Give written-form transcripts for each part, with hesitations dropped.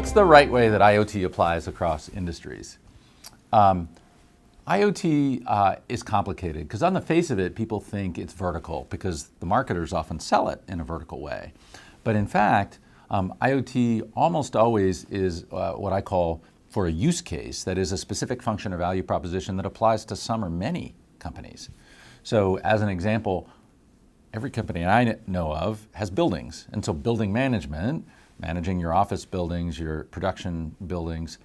what's the right way that IoT applies across industries? IoT is complicated because on the face of it, people think it's vertical because the marketers often sell it in a vertical way. But in fact, IoT almost always is what I call for a use case that is a specific function or value proposition that applies to some or many companies. So as an example, every company I know of has buildings. And so building management, managing your office buildings, your production buildings,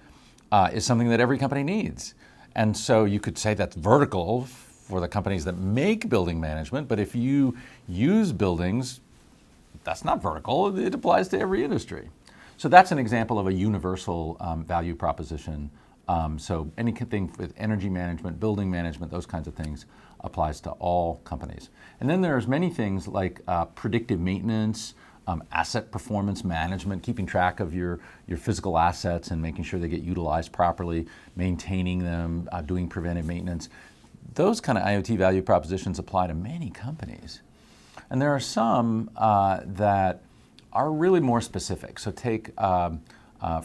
is something that every company needs. And so you could say that's vertical for the companies that make building management, but if you use buildings, that's not vertical, it applies to every industry. So that's an example of a universal value proposition. So anything with energy management, building management, those kinds of things applies to all companies. And then there's many things like predictive maintenance, asset performance management, keeping track of your physical assets and making sure they get utilized properly, maintaining them, doing preventive maintenance. Those kind of IoT value propositions apply to many companies. And there are some that are really more specific. So take, for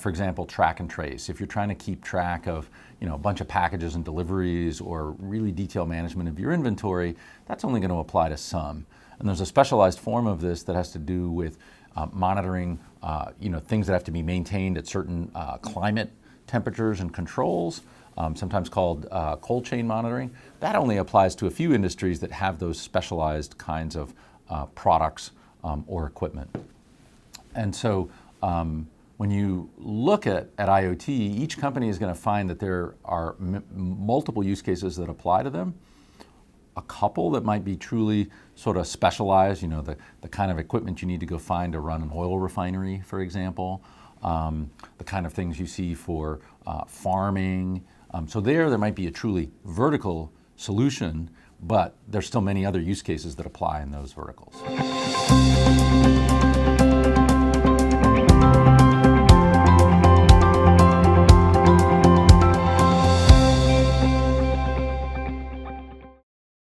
example, track and trace. If you're trying to keep track of a bunch of packages and deliveries or really detailed management of your inventory, that's only going to apply to some. And there's a specialized form of this that has to do with monitoring things that have to be maintained at certain climate temperatures and controls, sometimes called cold chain monitoring. That only applies to a few industries that have those specialized kinds of products or equipment. And so when you look at IoT, each company is going to find that there are multiple use cases that apply to them. A couple that might be truly sort of specialized, the kind of equipment you need to go find to run an oil refinery, for example, the kind of things you see for farming. So there might be a truly vertical solution, but there's still many other use cases that apply in those verticals.